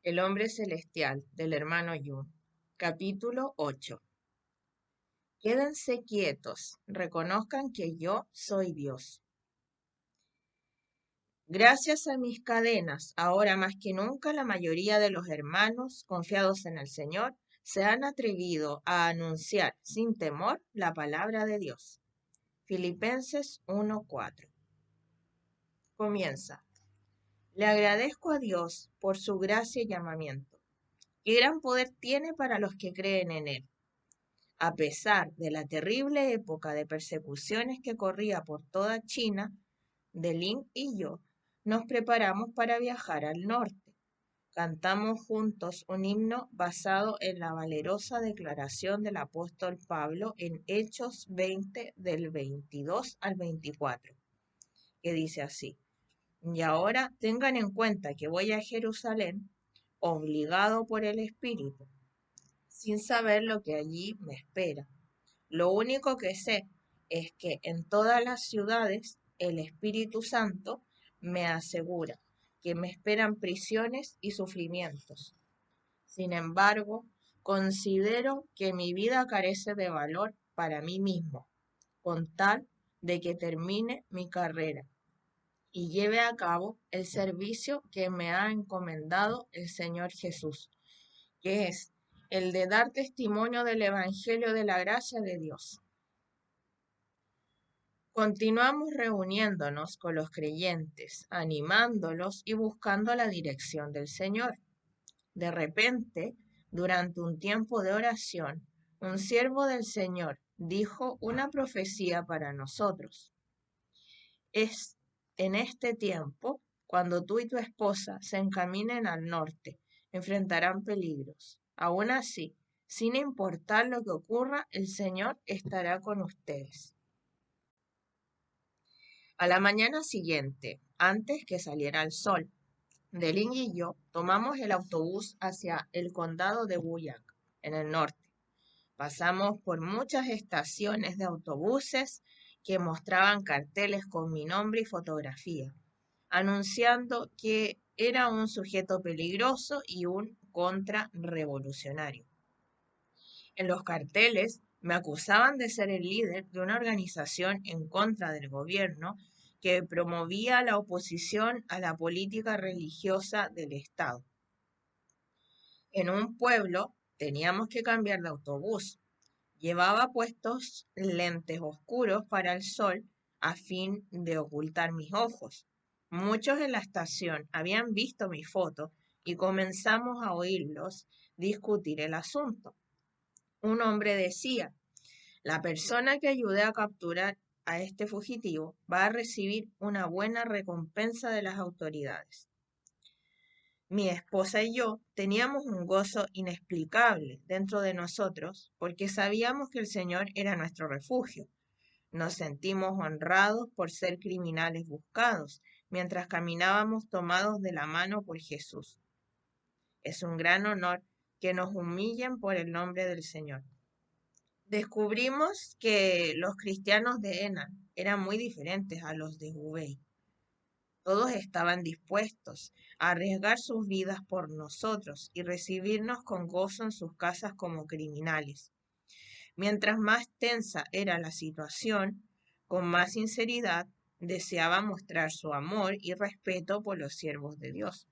El hombre celestial del hermano Yun. Capítulo 8. Quédense quietos, reconozcan que yo soy Dios. Gracias a mis cadenas, ahora más que nunca la mayoría de los hermanos confiados en el Señor se han atrevido a anunciar sin temor la palabra de Dios. Filipenses 1:4. Comienza. Le agradezco a Dios por su gracia y llamamiento. Qué gran poder tiene para los que creen en Él. A pesar de la terrible época de persecuciones que corría por toda China, Delin y yo nos preparamos para viajar al norte. Cantamos juntos un himno basado en la valerosa declaración del apóstol Pablo en Hechos 20 del 22 al 24, que dice así: Y ahora tengan en cuenta que voy a Jerusalén, obligado por el Espíritu, sin saber lo que allí me espera. Lo único que sé es que en todas las ciudades el Espíritu Santo me asegura que me esperan prisiones y sufrimientos. Sin embargo, considero que mi vida carece de valor para mí mismo, con tal de que termine mi carrera y lleve a cabo el servicio que me ha encomendado el Señor Jesús, que es el de dar testimonio del Evangelio de la gracia de Dios. Continuamos reuniéndonos con los creyentes, animándolos y buscando la dirección del Señor. De repente, durante un tiempo de oración, un siervo del Señor dijo una profecía para nosotros. Es en este tiempo, cuando tú y tu esposa se encaminen al norte, enfrentarán peligros. Aún así, sin importar lo que ocurra, el Señor estará con ustedes. A la mañana siguiente, antes que saliera el sol, Delin y yo tomamos el autobús hacia el condado de Buyak, en el norte. Pasamos por muchas estaciones de autobuses que mostraban carteles con mi nombre y fotografía, anunciando que era un sujeto peligroso y un contrarrevolucionario. En los carteles me acusaban de ser el líder de una organización en contra del gobierno que promovía la oposición a la política religiosa del Estado. En un pueblo teníamos que cambiar de autobús. Llevaba puestos lentes oscuros para el sol a fin de ocultar mis ojos. Muchos en la estación habían visto mi foto y comenzamos a oírlos discutir el asunto. Un hombre decía: la persona que ayude a capturar a este fugitivo va a recibir una buena recompensa de las autoridades. Mi esposa y yo teníamos un gozo inexplicable dentro de nosotros porque sabíamos que el Señor era nuestro refugio. Nos sentimos honrados por ser criminales buscados mientras caminábamos tomados de la mano por Jesús. Es un gran honor que nos humillen por el nombre del Señor. Descubrimos que los cristianos de Henan eran muy diferentes a los de Hubei. Todos estaban dispuestos a arriesgar sus vidas por nosotros y recibirnos con gozo en sus casas como criminales. Mientras más tensa era la situación, con más sinceridad deseaba mostrar su amor y respeto por los siervos de Dios.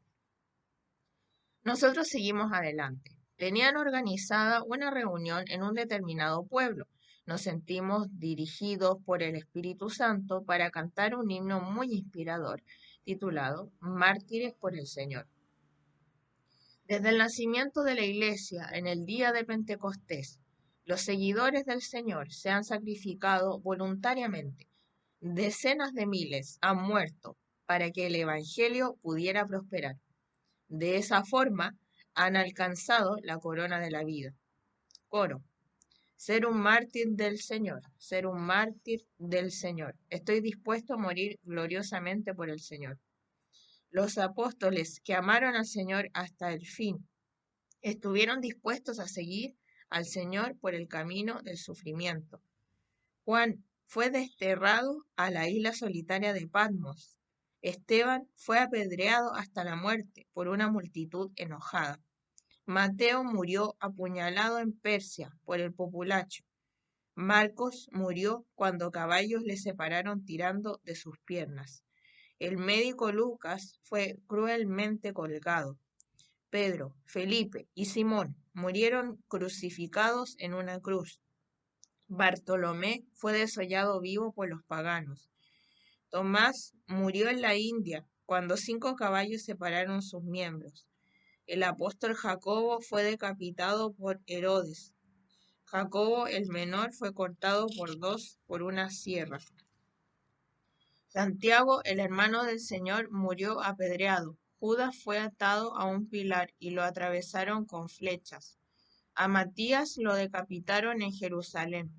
Nosotros seguimos adelante. Tenían organizada una reunión en un determinado pueblo. Nos sentimos dirigidos por el Espíritu Santo para cantar un himno muy inspirador titulado Mártires por el Señor. Desde el nacimiento de la Iglesia en el día de Pentecostés, los seguidores del Señor se han sacrificado voluntariamente. Decenas de miles han muerto para que el Evangelio pudiera prosperar. De esa forma han alcanzado la corona de la vida. Coro. Ser un mártir del Señor, ser un mártir del Señor. Estoy dispuesto a morir gloriosamente por el Señor. Los apóstoles que amaron al Señor hasta el fin estuvieron dispuestos a seguir al Señor por el camino del sufrimiento. Juan fue desterrado a la isla solitaria de Patmos. Esteban fue apedreado hasta la muerte por una multitud enojada. Mateo murió apuñalado en Persia por el populacho. Marcos murió cuando caballos le separaron tirando de sus piernas. El médico Lucas fue cruelmente colgado. Pedro, Felipe y Simón murieron crucificados en una cruz. Bartolomé fue desollado vivo por los paganos. Tomás murió en la India cuando 5 caballos separaron sus miembros. El apóstol Jacobo fue decapitado por Herodes. Jacobo el menor fue cortado por 2 por una sierra. Santiago, el hermano del Señor, murió apedreado. Judas fue atado a un pilar y lo atravesaron con flechas. A Matías lo decapitaron en Jerusalén.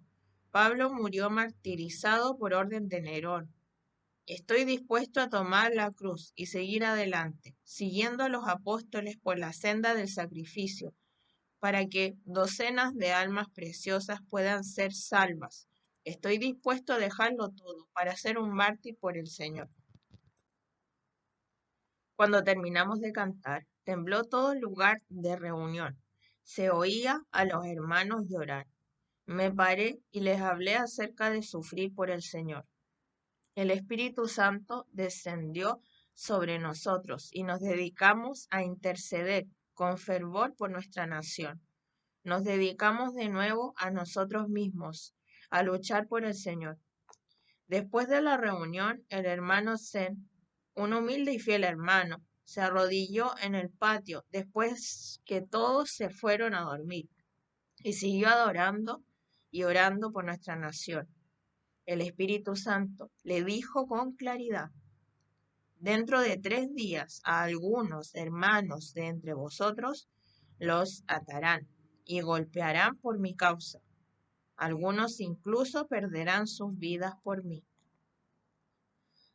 Pablo murió martirizado por orden de Nerón. Estoy dispuesto a tomar la cruz y seguir adelante, siguiendo a los apóstoles por la senda del sacrificio, para que docenas de almas preciosas puedan ser salvas. Estoy dispuesto a dejarlo todo para ser un mártir por el Señor. Cuando terminamos de cantar, tembló todo el lugar de reunión. Se oía a los hermanos llorar. Me paré y les hablé acerca de sufrir por el Señor. El Espíritu Santo descendió sobre nosotros y nos dedicamos a interceder con fervor por nuestra nación. Nos dedicamos de nuevo a nosotros mismos, a luchar por el Señor. Después de la reunión, el hermano Zen, un humilde y fiel hermano, se arrodilló en el patio después que todos se fueron a dormir y siguió adorando y orando por nuestra nación. El Espíritu Santo le dijo con claridad: dentro de 3 días a algunos hermanos de entre vosotros los atarán y golpearán por mi causa. Algunos incluso perderán sus vidas por mí.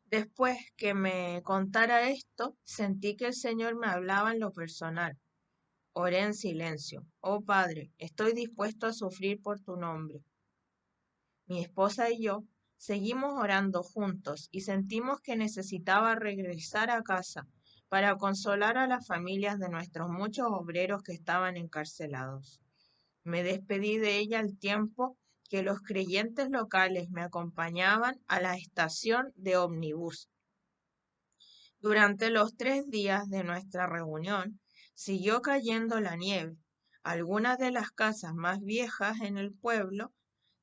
Después que me contara esto, sentí que el Señor me hablaba en lo personal. Oré en silencio. Oh Padre, estoy dispuesto a sufrir por tu nombre. Mi esposa y yo seguimos orando juntos y sentimos que necesitaba regresar a casa para consolar a las familias de nuestros muchos obreros que estaban encarcelados. Me despedí de ella al tiempo que los creyentes locales me acompañaban a la estación de ómnibus. Durante los 3 días de nuestra reunión, siguió cayendo la nieve. Algunas de las casas más viejas en el pueblo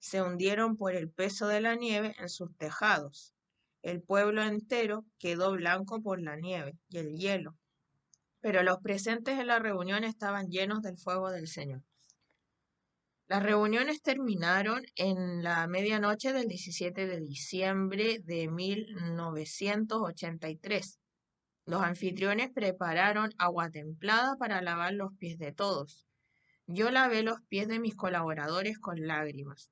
se hundieron por el peso de la nieve en sus tejados. El pueblo entero quedó blanco por la nieve y el hielo, pero los presentes en la reunión estaban llenos del fuego del Señor. Las reuniones terminaron en la medianoche del 17 de diciembre de 1983. Los anfitriones prepararon agua templada para lavar los pies de todos. Yo lavé los pies de mis colaboradores con lágrimas.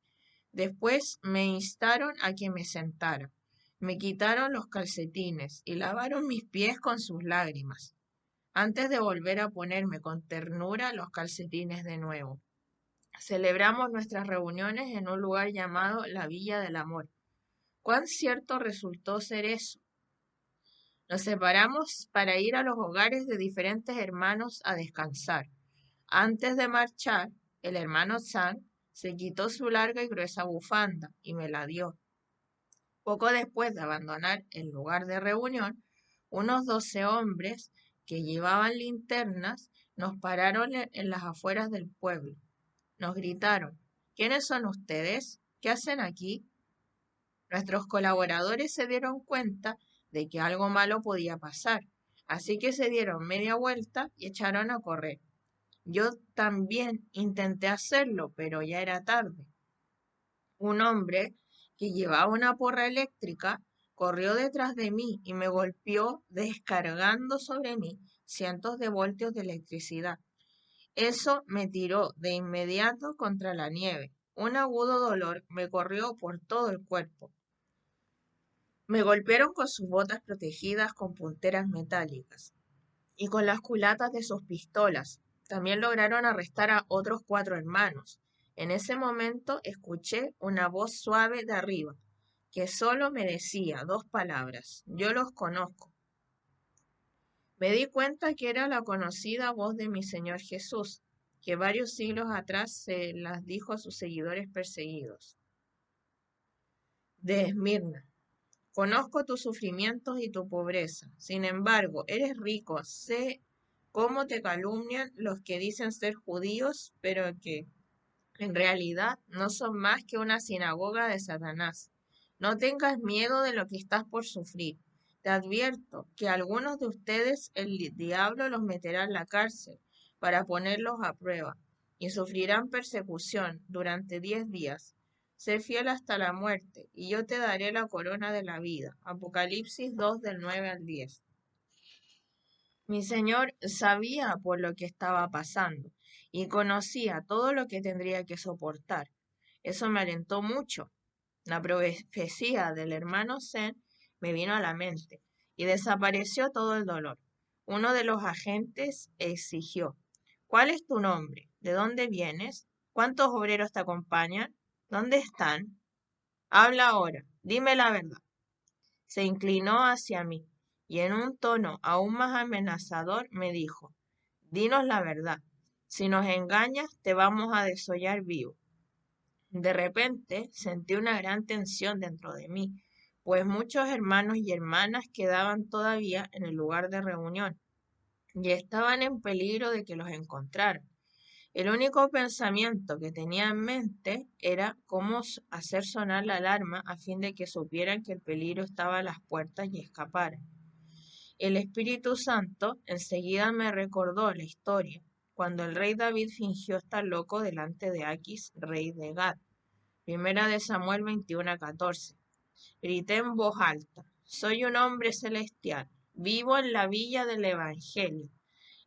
Después me instaron a que me sentara. Me quitaron los calcetines y lavaron mis pies con sus lágrimas, antes de volver a ponerme con ternura los calcetines de nuevo. Celebramos nuestras reuniones en un lugar llamado la Villa del Amor. ¿Cuán cierto resultó ser eso? Nos separamos para ir a los hogares de diferentes hermanos a descansar. Antes de marchar, el hermano Sang se quitó su larga y gruesa bufanda y me la dio. Poco después de abandonar el lugar de reunión, unos 12 hombres que llevaban linternas nos pararon en las afueras del pueblo. Nos gritaron: ¿quiénes son ustedes? ¿Qué hacen aquí? Nuestros colaboradores se dieron cuenta de que algo malo podía pasar, así que se dieron media vuelta y echaron a correr. Yo también intenté hacerlo, pero ya era tarde. Un hombre que llevaba una porra eléctrica corrió detrás de mí y me golpeó, descargando sobre mí cientos de voltios de electricidad. Eso me tiró de inmediato contra la nieve. Un agudo dolor me corrió por todo el cuerpo. Me golpearon con sus botas protegidas con punteras metálicas y con las culatas de sus pistolas. También lograron arrestar a otros 4 hermanos. En ese momento escuché una voz suave de arriba: que solo me decía 2 palabras: yo los conozco. Me di cuenta que era la conocida voz de mi Señor Jesús, que varios siglos atrás se las dijo a sus seguidores perseguidos. De Esmirna: conozco tus sufrimientos y tu pobreza. Sin embargo, eres rico. Sé cómo te calumnian los que dicen ser judíos, pero que en realidad no son más que una sinagoga de Satanás. No tengas miedo de lo que estás por sufrir. Te advierto que algunos de ustedes el diablo los meterá en la cárcel para ponerlos a prueba, y sufrirán persecución durante 10 días. Sé fiel hasta la muerte, y yo te daré la corona de la vida. Apocalipsis 2 del 9 al 10. Mi Señor sabía por lo que estaba pasando y conocía todo lo que tendría que soportar. Eso me alentó mucho. La profecía del hermano Zen me vino a la mente y desapareció todo el dolor. Uno de los agentes exigió: ¿cuál es tu nombre? ¿De dónde vienes? ¿Cuántos obreros te acompañan? ¿Dónde están? Habla ahora, dime la verdad. Se inclinó hacia mí y en un tono aún más amenazador me dijo: dinos la verdad. Si nos engañas, te vamos a desollar vivo. De repente sentí una gran tensión dentro de mí, pues muchos hermanos y hermanas quedaban todavía en el lugar de reunión y estaban en peligro de que los encontraran. El único pensamiento que tenía en mente era cómo hacer sonar la alarma a fin de que supieran que el peligro estaba a las puertas y escaparan. El Espíritu Santo enseguida me recordó la historia, cuando el rey David fingió estar loco delante de Aquis, rey de Gad. Primera de Samuel 21:14. Grité en voz alta: soy un hombre celestial, vivo en la villa del Evangelio.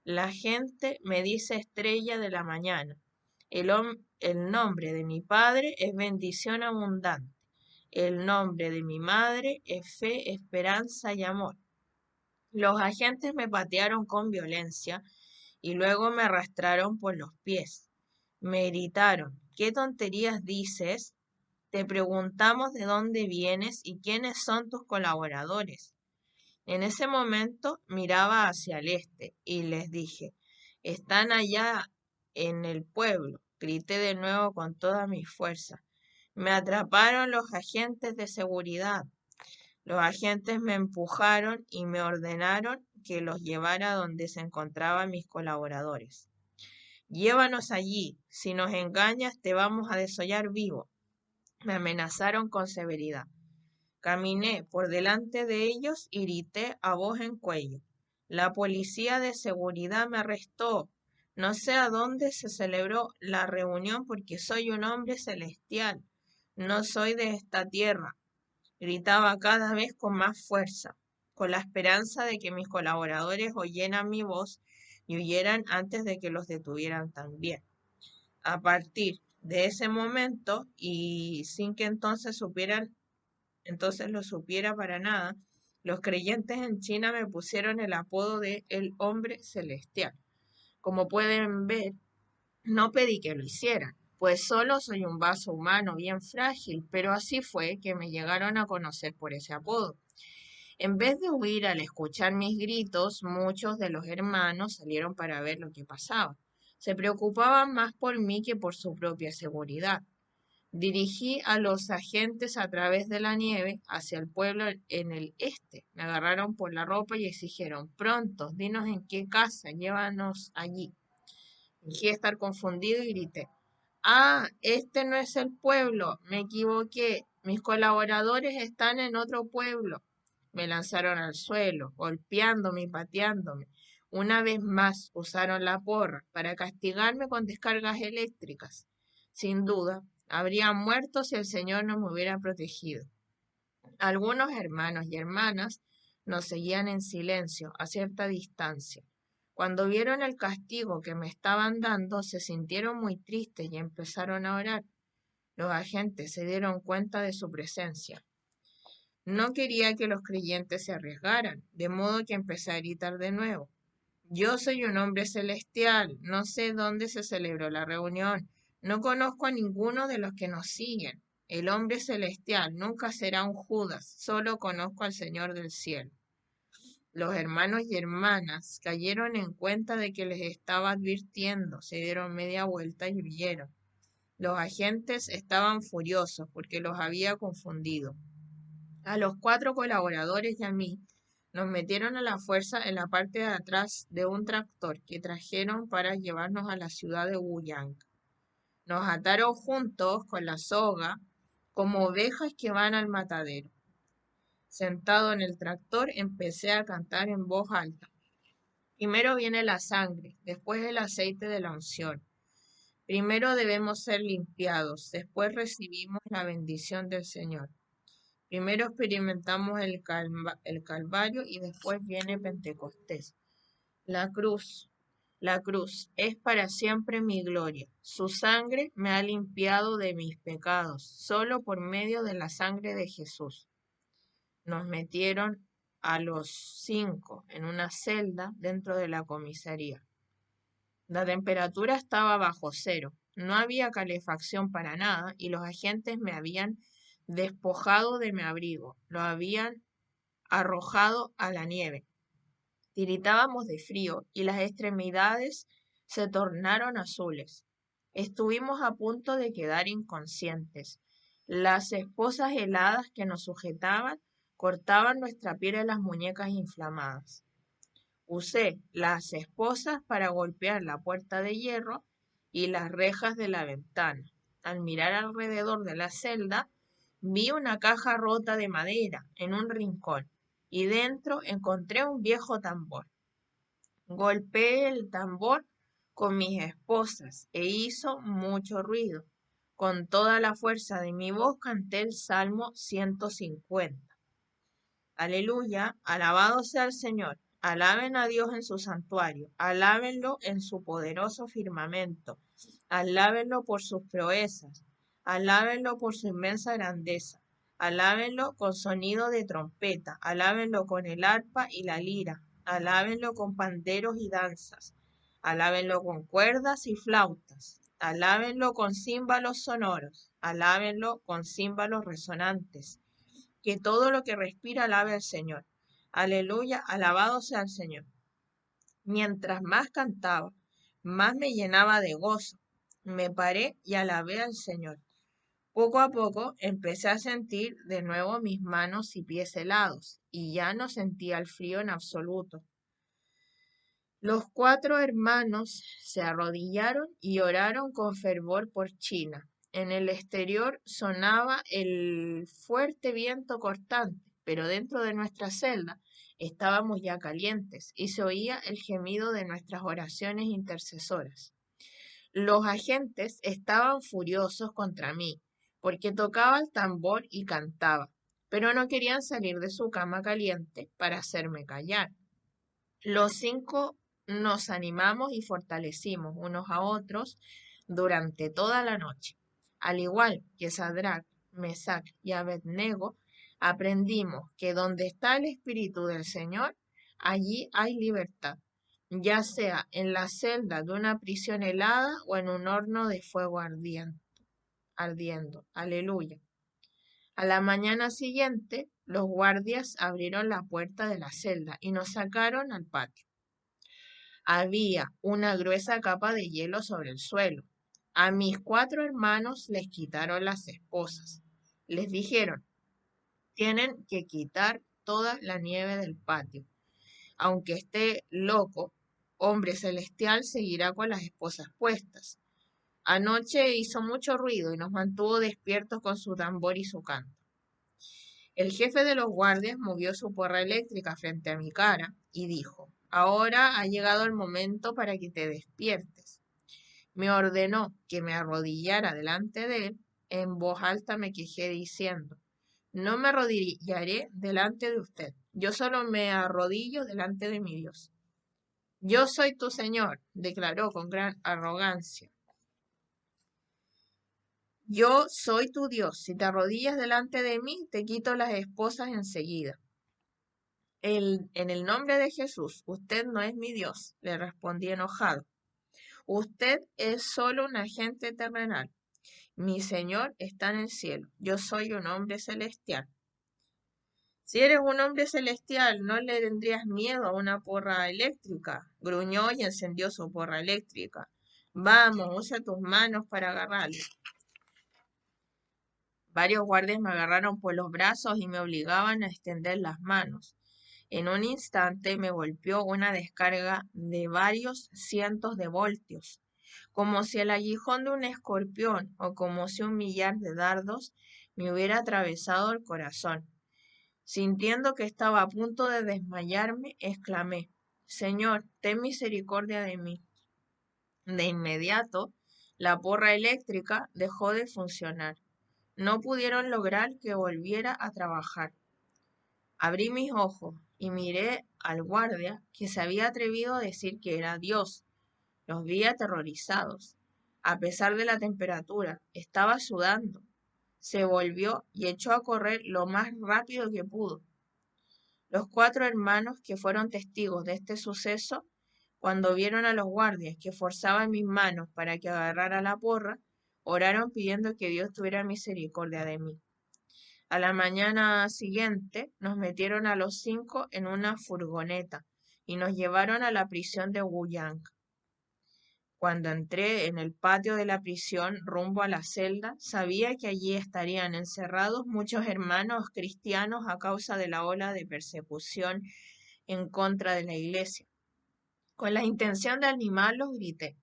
La gente me dice estrella de la mañana. El nombre de mi padre es bendición abundante. El nombre de mi madre es fe, esperanza y amor. Los agentes me patearon con violencia y luego me arrastraron por los pies. Me gritaron: ¿qué tonterías dices? Te preguntamos de dónde vienes y quiénes son tus colaboradores. En ese momento miraba hacia el este y les dije: están allá en el pueblo. Grité de nuevo con toda mi fuerza. Me atraparon los agentes de seguridad. Los agentes me empujaron y me ordenaron que los llevara donde se encontraban mis colaboradores. Llévanos allí. Si nos engañas, te vamos a desollar vivo. Me amenazaron con severidad. Caminé por delante de ellos y grité a voz en cuello: la policía de seguridad me arrestó. No sé a dónde se celebró la reunión porque soy un hombre celestial. No soy de esta tierra. Gritaba cada vez con más fuerza, con la esperanza de que mis colaboradores oyeran mi voz y huyeran antes de que los detuvieran también. A partir de ese momento, y sin que entonces lo supiera para nada, los creyentes en China me pusieron el apodo de el hombre celestial. Como pueden ver, no pedí que lo hicieran, pues solo soy un vaso humano bien frágil, pero así fue que me llegaron a conocer por ese apodo. En vez de huir al escuchar mis gritos, muchos de los hermanos salieron para ver lo que pasaba. Se preocupaban más por mí que por su propia seguridad. Dirigí a los agentes a través de la nieve hacia el pueblo en el este. Me agarraron por la ropa y exigieron: pronto, dinos en qué casa, llévanos allí. Fingí estar confundido y grité: este no es el pueblo, me equivoqué, mis colaboradores están en otro pueblo. Me lanzaron al suelo, golpeándome y pateándome. Una vez más usaron la porra para castigarme con descargas eléctricas. Sin duda, habría muerto si el Señor no me hubiera protegido. Algunos hermanos y hermanas nos seguían en silencio, a cierta distancia. Cuando vieron el castigo que me estaban dando, se sintieron muy tristes y empezaron a orar. Los agentes se dieron cuenta de su presencia. No quería que los creyentes se arriesgaran, de modo que empecé a gritar de nuevo: yo soy un hombre celestial, no sé dónde se celebró la reunión, no conozco a ninguno de los que nos siguen. El hombre celestial nunca será un Judas, solo conozco al Señor del cielo. Los hermanos y hermanas cayeron en cuenta de que les estaba advirtiendo, se dieron media vuelta y huyeron. Los agentes estaban furiosos porque los había confundido. A los 4 colaboradores y a mí nos metieron a la fuerza en la parte de atrás de un tractor que trajeron para llevarnos a la ciudad de Wuyang. Nos ataron juntos con la soga como ovejas que van al matadero. Sentado en el tractor empecé a cantar en voz alta. Primero viene la sangre, después el aceite de la unción. Primero debemos ser limpiados, después recibimos la bendición del Señor. Primero experimentamos el Calvario y después viene Pentecostés. La cruz es para siempre mi gloria. Su sangre me ha limpiado de mis pecados, solo por medio de la sangre de Jesús. Nos metieron a los 5 en una celda dentro de la comisaría. La temperatura estaba bajo cero, no había calefacción para nada y los agentes me habían despojado de mi abrigo, lo habían arrojado a la nieve. Tiritábamos de frío y las extremidades se tornaron azules. Estuvimos a punto de quedar inconscientes. Las esposas heladas que nos sujetaban cortaban nuestra piel en las muñecas inflamadas. Usé las esposas para golpear la puerta de hierro y las rejas de la ventana. Al mirar alrededor de la celda, vi una caja rota de madera en un rincón y dentro encontré un viejo tambor. Golpeé el tambor con mis esposas e hizo mucho ruido. Con toda la fuerza de mi voz canté el Salmo 150. Aleluya, alabado sea el Señor. Alaben a Dios en su santuario, alábenlo en su poderoso firmamento, alábenlo por sus proezas, alábenlo por su inmensa grandeza, alábenlo con sonido de trompeta, alábenlo con el arpa y la lira, alábenlo con panderos y danzas, alábenlo con cuerdas y flautas, alábenlo con címbalos sonoros, alábenlo con címbalos resonantes. Que todo lo que respira alabe al Señor. Aleluya, alabado sea el Señor. Mientras más cantaba, más me llenaba de gozo. Me paré y alabé al Señor. Poco a poco empecé a sentir de nuevo mis manos y pies helados, y ya no sentía el frío en absoluto. Los 4 hermanos se arrodillaron y oraron con fervor por China. En el exterior sonaba el fuerte viento cortante, pero dentro de nuestra celda estábamos ya calientes y se oía el gemido de nuestras oraciones intercesoras. Los agentes estaban furiosos contra mí, porque tocaba el tambor y cantaba, pero no querían salir de su cama caliente para hacerme callar. Los 5 nos animamos y fortalecimos unos a otros durante toda la noche. Al igual que Sadrach, Mesach y Abednego, aprendimos que donde está el Espíritu del Señor, allí hay libertad, ya sea en la celda de una prisión helada o en un horno de fuego ardiendo. Aleluya. A la mañana siguiente, los guardias abrieron la puerta de la celda y nos sacaron al patio. Había una gruesa capa de hielo sobre el suelo. A mis 4 hermanos les quitaron las esposas. Les dijeron, tienen que quitar toda la nieve del patio. Aunque esté loco, hombre celestial seguirá con las esposas puestas. Anoche hizo mucho ruido y nos mantuvo despiertos con su tambor y su canto. El jefe de los guardias movió su porra eléctrica frente a mi cara y dijo, ahora ha llegado el momento para que te despiertes. Me ordenó que me arrodillara delante de él. En voz alta me quejé diciendo, no me arrodillaré delante de usted. Yo solo me arrodillo delante de mi Dios. Yo soy tu Señor, declaró con gran arrogancia. Yo soy tu Dios. Si te arrodillas delante de mí, te quito las esposas enseguida. En el nombre de Jesús, usted no es mi Dios, le respondí enojado. Usted es solo un agente terrenal. Mi Señor está en el cielo. Yo soy un hombre celestial. Si eres un hombre celestial, ¿no le tendrías miedo a una porra eléctrica? Gruñó y encendió su porra eléctrica. Vamos, usa tus manos para agarrarlo. Varios guardias me agarraron por los brazos y me obligaban a extender las manos. En un instante me golpeó una descarga de varios cientos de voltios, como si el aguijón de un escorpión o como si un millar de dardos me hubiera atravesado el corazón. Sintiendo que estaba a punto de desmayarme, exclamé, Señor, ten misericordia de mí. De inmediato, la porra eléctrica dejó de funcionar. No pudieron lograr que volviera a trabajar. Abrí mis ojos y miré al guardia que se había atrevido a decir que era Dios. Los vi aterrorizados. A pesar de la temperatura, estaba sudando. Se volvió y echó a correr lo más rápido que pudo. Los 4 hermanos que fueron testigos de este suceso, cuando vieron a los guardias que forzaban mis manos para que agarrara la porra, oraron pidiendo que Dios tuviera misericordia de mí. A la mañana siguiente nos metieron a los 5 en una furgoneta y nos llevaron a la prisión de Wuyang. Cuando entré en el patio de la prisión rumbo a la celda, sabía que allí estarían encerrados muchos hermanos cristianos a causa de la ola de persecución en contra de la iglesia. Con la intención de animarlos, grité,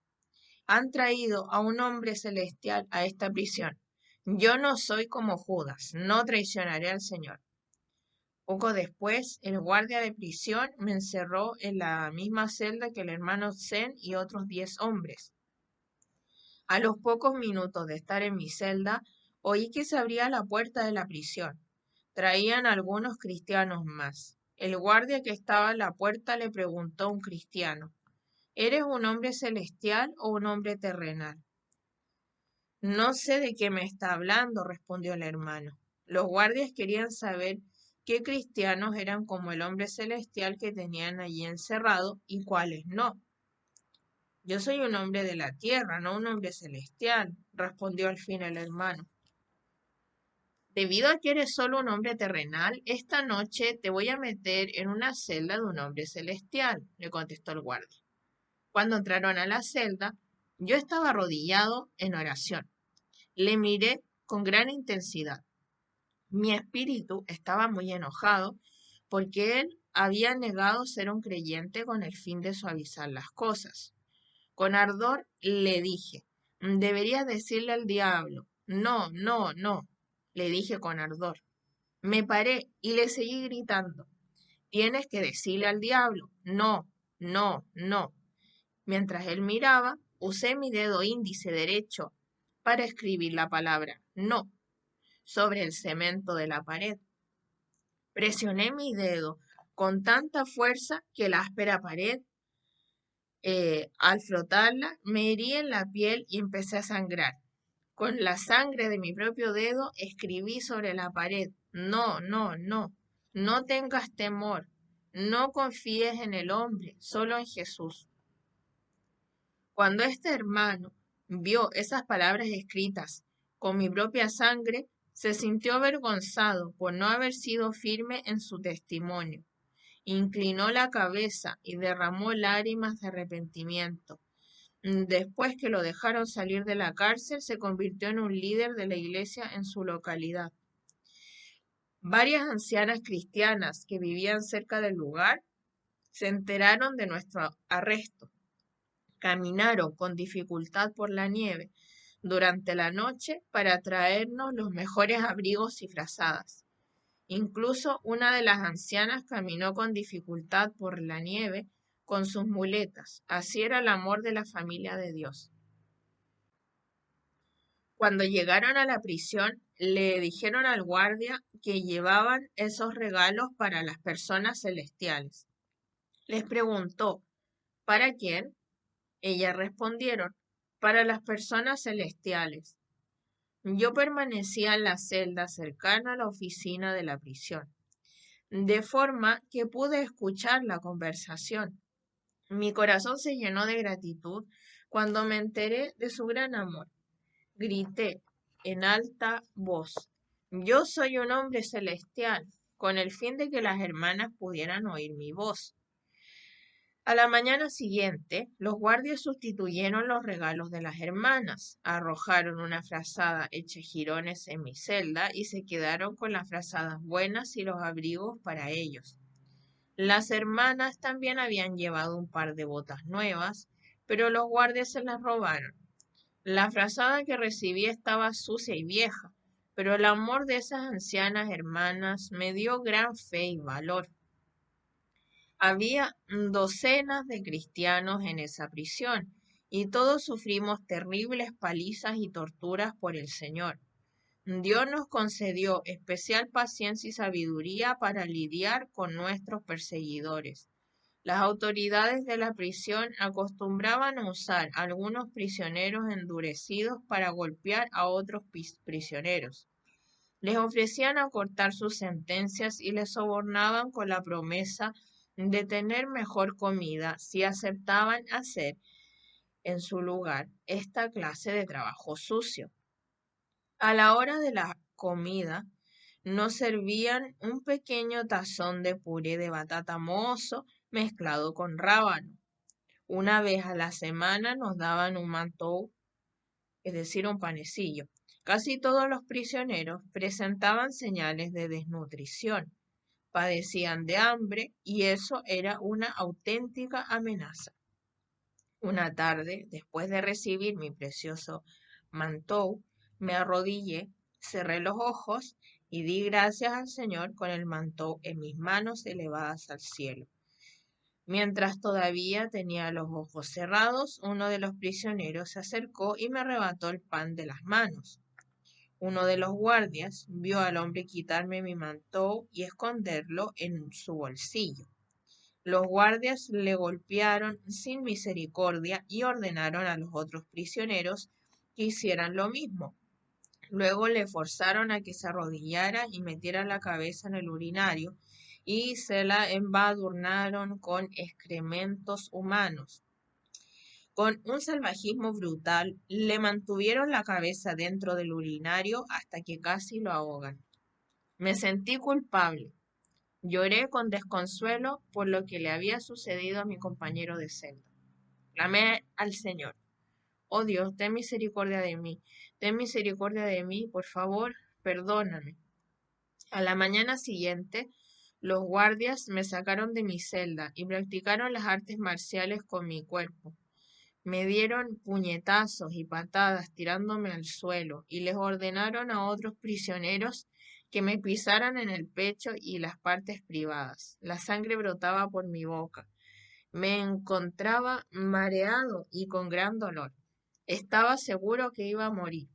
han traído a un hombre celestial a esta prisión. Yo no soy como Judas, no traicionaré al Señor. Poco después, el guardia de prisión me encerró en la misma celda que el hermano Zen y otros 10 hombres. A los pocos minutos de estar en mi celda, oí que se abría la puerta de la prisión. Traían algunos cristianos más. El guardia que estaba en la puerta le preguntó a un cristiano, ¿eres un hombre celestial o un hombre terrenal? No sé de qué me está hablando, respondió el hermano. Los guardias querían saber qué cristianos eran como el hombre celestial que tenían allí encerrado y cuáles no. Yo soy un hombre de la tierra, no un hombre celestial, respondió al fin el hermano. Debido a que eres solo un hombre terrenal, esta noche te voy a meter en una celda de un hombre celestial, le contestó el guardia. Cuando entraron a la celda, yo estaba arrodillado en oración. Le miré con gran intensidad. Mi espíritu estaba muy enojado porque él había negado ser un creyente con el fin de suavizar las cosas. Con ardor le dije, deberías decirle al diablo. No, no, no, le dije con ardor. Me paré y le seguí gritando. Tienes que decirle al diablo. No, no, no. Mientras él miraba, usé mi dedo índice derecho para escribir la palabra no sobre el cemento de la pared. Presioné mi dedo con tanta fuerza que la áspera pared, al frotarla, me herí en la piel y empecé a sangrar. Con la sangre de mi propio dedo escribí sobre la pared, no, no, no, no tengas temor, no confíes en el hombre, solo en Jesús. Cuando este hermano vio esas palabras escritas con mi propia sangre, se sintió avergonzado por no haber sido firme en su testimonio. Inclinó la cabeza y derramó lágrimas de arrepentimiento. Después que lo dejaron salir de la cárcel, se convirtió en un líder de la iglesia en su localidad. Varias ancianas cristianas que vivían cerca del lugar se enteraron de nuestro arresto. Caminaron con dificultad por la nieve durante la noche para traernos los mejores abrigos y frazadas. Incluso una de las ancianas caminó con dificultad por la nieve con sus muletas. Así era el amor de la familia de Dios. Cuando llegaron a la prisión, le dijeron al guardia que llevaban esos regalos para las personas celestiales. Les preguntó, ¿para quién? Ellas respondieron, para las personas celestiales. Yo permanecía en la celda cercana a la oficina de la prisión, de forma que pude escuchar la conversación. Mi corazón se llenó de gratitud cuando me enteré de su gran amor. Grité, en alta voz: «Yo soy un hombre celestial», con el fin de que las hermanas pudieran oír mi voz. A la mañana siguiente, los guardias sustituyeron los regalos de las hermanas, arrojaron una frazada hecha jirones en mi celda y se quedaron con las frazadas buenas y los abrigos para ellos. Las hermanas también habían llevado un par de botas nuevas, pero los guardias se las robaron. La frazada que recibí estaba sucia y vieja, pero el amor de esas ancianas hermanas me dio gran fe y valor. Había docenas de cristianos en esa prisión, y todos sufrimos terribles palizas y torturas por el Señor. Dios nos concedió especial paciencia y sabiduría para lidiar con nuestros perseguidores. Las autoridades de la prisión acostumbraban a usar a algunos prisioneros endurecidos para golpear a otros prisioneros. Les ofrecían acortar sus sentencias y les sobornaban con la promesa de tener mejor comida si aceptaban hacer en su lugar esta clase de trabajo sucio. A la hora de la comida nos servían un pequeño tazón de puré de batata mozo mezclado con rábano. Una vez a la semana nos daban un mantou, es decir, un panecillo. Casi todos los prisioneros presentaban señales de desnutrición, padecían de hambre y eso era una auténtica amenaza. Una tarde, después de recibir mi precioso mantou, me arrodillé, cerré los ojos y di gracias al Señor con el mantou en mis manos elevadas al cielo. Mientras todavía tenía los ojos cerrados, uno de los prisioneros se acercó y me arrebató el pan de las manos. Uno de los guardias vio al hombre quitarme mi mantou y esconderlo en su bolsillo. Los guardias le golpearon sin misericordia y ordenaron a los otros prisioneros que hicieran lo mismo. Luego le forzaron a que se arrodillara y metiera la cabeza en el urinario y se la embadurnaron con excrementos humanos. Con un salvajismo brutal, le mantuvieron la cabeza dentro del urinario hasta que casi lo ahogan. Me sentí culpable. Lloré con desconsuelo por lo que le había sucedido a mi compañero de celda. Clamé al Señor: «Oh Dios, ten misericordia de mí, por favor, perdóname». A la mañana siguiente, los guardias me sacaron de mi celda y practicaron las artes marciales con mi cuerpo. Me dieron puñetazos y patadas tirándome al suelo y les ordenaron a otros prisioneros que me pisaran en el pecho y las partes privadas. La sangre brotaba por mi boca. Me encontraba mareado y con gran dolor. Estaba seguro que iba a morir.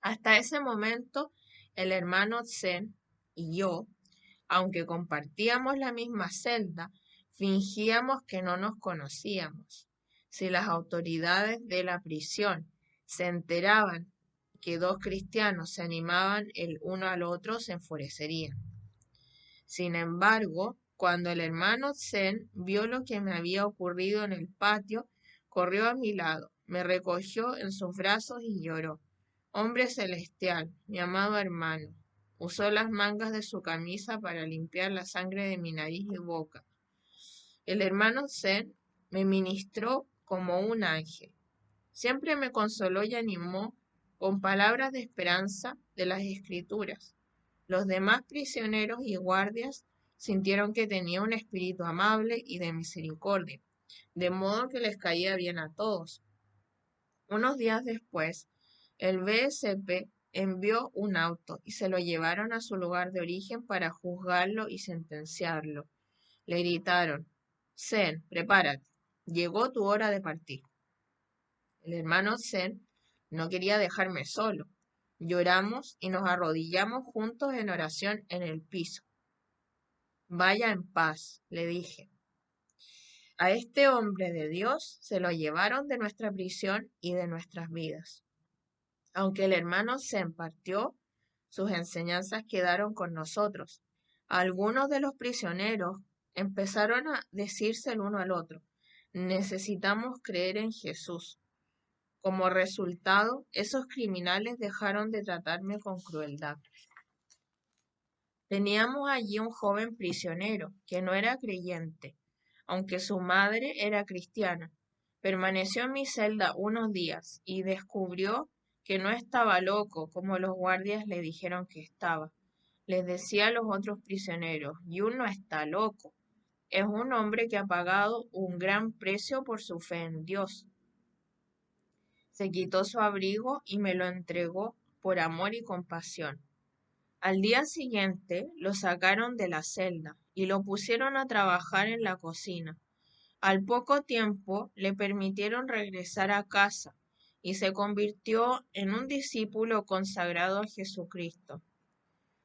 Hasta ese momento, el hermano Zen y yo, aunque compartíamos la misma celda, fingíamos que no nos conocíamos. Si las autoridades de la prisión se enteraban que dos cristianos se animaban el uno al otro, se enfurecerían. Sin embargo, cuando el hermano Zen vio lo que me había ocurrido en el patio, corrió a mi lado, me recogió en sus brazos y lloró. «Hombre celestial, mi amado hermano», usó las mangas de su camisa para limpiar la sangre de mi nariz y boca. El hermano Zen me ministró como un ángel. Siempre me consoló y animó con palabras de esperanza de las Escrituras. Los demás prisioneros y guardias sintieron que tenía un espíritu amable y de misericordia, de modo que les caía bien a todos. Unos días después, el BSP envió un auto y se lo llevaron a su lugar de origen para juzgarlo y sentenciarlo. Le gritaron: «Zen, prepárate, llegó tu hora de partir». El hermano Zen no quería dejarme solo. Lloramos y nos arrodillamos juntos en oración en el piso. «Vaya en paz», le dije. A este hombre de Dios se lo llevaron de nuestra prisión y de nuestras vidas. Aunque el hermano Zen partió, sus enseñanzas quedaron con nosotros. Algunos de los prisioneros empezaron a decirse el uno al otro: «Necesitamos creer en Jesús». Como resultado, esos criminales dejaron de tratarme con crueldad. Teníamos allí un joven prisionero que no era creyente, aunque su madre era cristiana. Permaneció en mi celda unos días y descubrió que no estaba loco como los guardias le dijeron que estaba. Les decía a los otros prisioneros, Yun no está loco, es un hombre que ha pagado un gran precio por su fe en Dios. Se quitó su abrigo y me lo entregó por amor y compasión. Al día siguiente lo sacaron de la celda y lo pusieron a trabajar en la cocina. Al poco tiempo le permitieron regresar a casa y se convirtió en un discípulo consagrado a Jesucristo.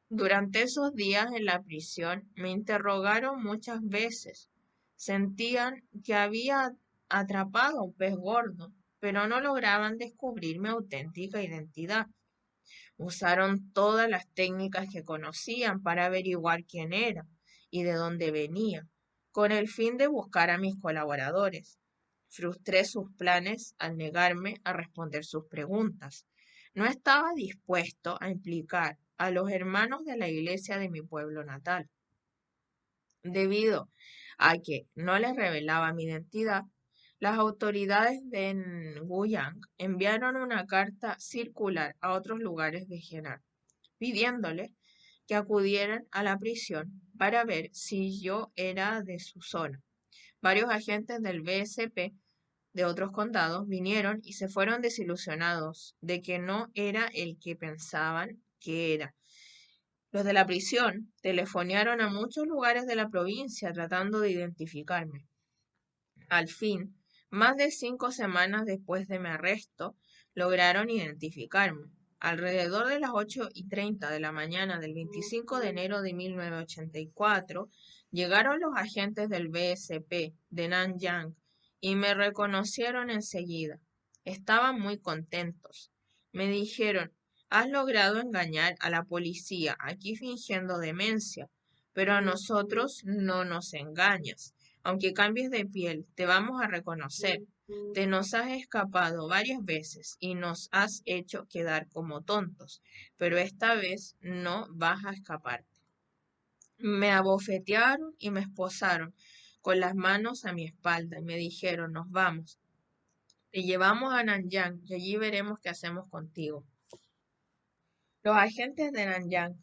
Durante esos días en la prisión me interrogaron muchas veces. Sentían que había atrapado a un pez gordo, pero no lograban descubrir mi auténtica identidad. Usaron todas las técnicas que conocían para averiguar quién era y de dónde venía, con el fin de buscar a mis colaboradores. Frustré sus planes al negarme a responder sus preguntas. No estaba dispuesto a implicar a los hermanos de la iglesia de mi pueblo natal. Debido a que no les revelaba mi identidad, las autoridades de Nguyang enviaron una carta circular a otros lugares de Henan, pidiéndoles que acudieran a la prisión para ver si yo era de su zona. Varios agentes del BSP de otros condados vinieron y se fueron desilusionados de que no era el que pensaban que era. Los de la prisión telefonearon a muchos lugares de la provincia tratando de identificarme. Al fin, más de 5 semanas después de mi arresto, lograron identificarme. Alrededor de las 8:30 de la mañana del 25 de enero de 1984, llegaron los agentes del BSP de Nanyang y me reconocieron enseguida. Estaban muy contentos. Me dijeron, has logrado engañar a la policía aquí fingiendo demencia, pero a nosotros no nos engañas. Aunque cambies de piel, te vamos a reconocer. Te nos has escapado varias veces y nos has hecho quedar como tontos, pero esta vez no vas a escaparte. Me abofetearon y me esposaron con las manos a mi espalda y me dijeron, nos vamos. Te llevamos a Nanyang y allí veremos qué hacemos contigo. Los agentes de Nanyang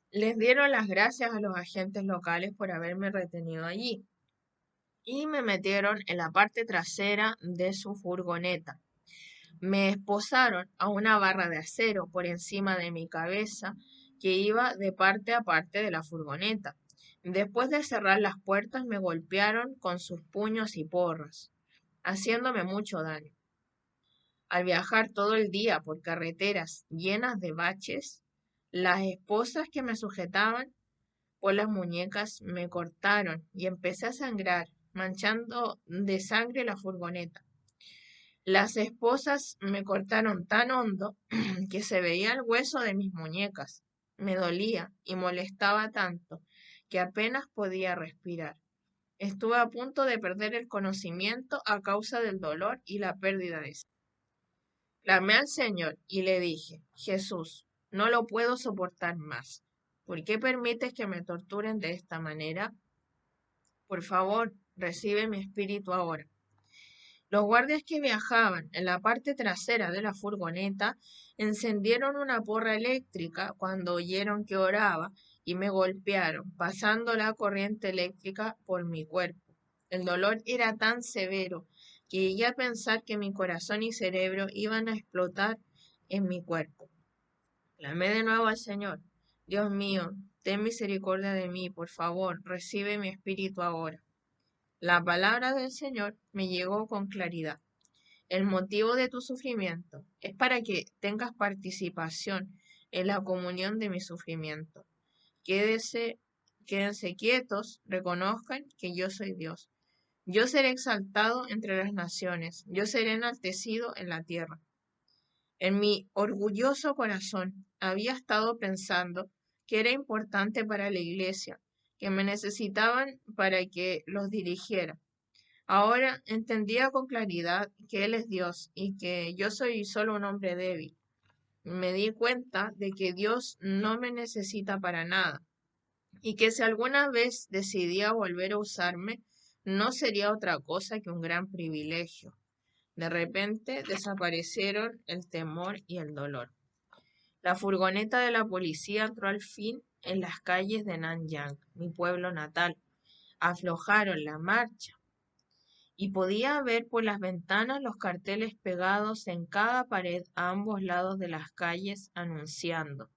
les dieron las gracias a los agentes locales por haberme retenido allí y me metieron en la parte trasera de su furgoneta. Me esposaron a una barra de acero por encima de mi cabeza que iba de parte a parte de la furgoneta. Después de cerrar las puertas me golpearon con sus puños y porras, haciéndome mucho daño. Al viajar todo el día por carreteras llenas de baches, las esposas que me sujetaban por las muñecas me cortaron y empecé a sangrar, manchando de sangre la furgoneta. Las esposas me cortaron tan hondo que se veía el hueso de mis muñecas. Me dolía y molestaba tanto que apenas podía respirar. Estuve a punto de perder el conocimiento a causa del dolor y la pérdida de sangre. Clamé al Señor y le dije, Jesús, no lo puedo soportar más. ¿Por qué permites que me torturen de esta manera? Por favor, recibe mi espíritu ahora. Los guardias que viajaban en la parte trasera de la furgoneta encendieron una porra eléctrica cuando oyeron que oraba y me golpearon, pasando la corriente eléctrica por mi cuerpo. El dolor era tan severo que llegué a pensar que mi corazón y cerebro iban a explotar en mi cuerpo. Clamé de nuevo al Señor. Dios mío, ten misericordia de mí, por favor, recibe mi espíritu ahora. La palabra del Señor me llegó con claridad. El motivo de tu sufrimiento es para que tengas participación en la comunión de mi sufrimiento. Quédense quietos, reconozcan que yo soy Dios. Yo seré exaltado entre las naciones, yo seré enaltecido en la tierra. En mi orgulloso corazón había estado pensando que era importante para la iglesia, que me necesitaban para que los dirigiera. Ahora entendía con claridad que Él es Dios y que yo soy solo un hombre débil. Me di cuenta de que Dios no me necesita para nada y que si alguna vez decidía volver a usarme, no sería otra cosa que un gran privilegio. De repente desaparecieron el temor y el dolor. La furgoneta de la policía entró al fin en las calles de Nanyang, mi pueblo natal. Aflojaron la marcha y podía ver por las ventanas los carteles pegados en cada pared a ambos lados de las calles anunciando: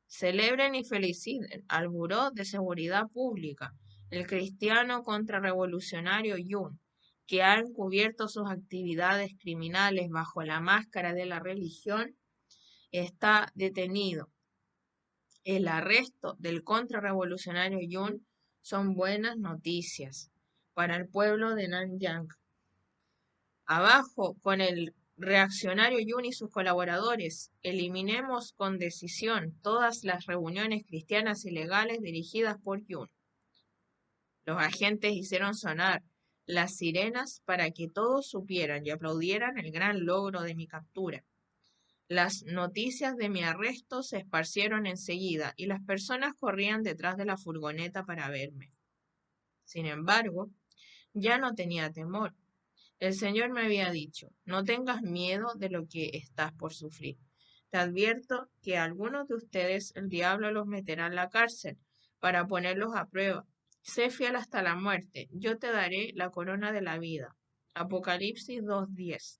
celebren y feliciten al Buró de Seguridad Pública, el cristiano contrarrevolucionario Yun, que ha encubierto sus actividades criminales bajo la máscara de la religión, está detenido. El arresto del contrarrevolucionario Yun son buenas noticias para el pueblo de Nanyang. Abajo con el reaccionario Yun y sus colaboradores. Eliminemos con decisión todas las reuniones cristianas ilegales dirigidas por Yun. Los agentes hicieron sonar las sirenas para que todos supieran y aplaudieran el gran logro de mi captura. Las noticias de mi arresto se esparcieron enseguida y las personas corrían detrás de la furgoneta para verme. Sin embargo, ya no tenía temor. El Señor me había dicho: no tengas miedo de lo que estás por sufrir. Te advierto que a algunos de ustedes el diablo los meterá en la cárcel para ponerlos a prueba. Sé fiel hasta la muerte, yo te daré la corona de la vida. Apocalipsis 2:10.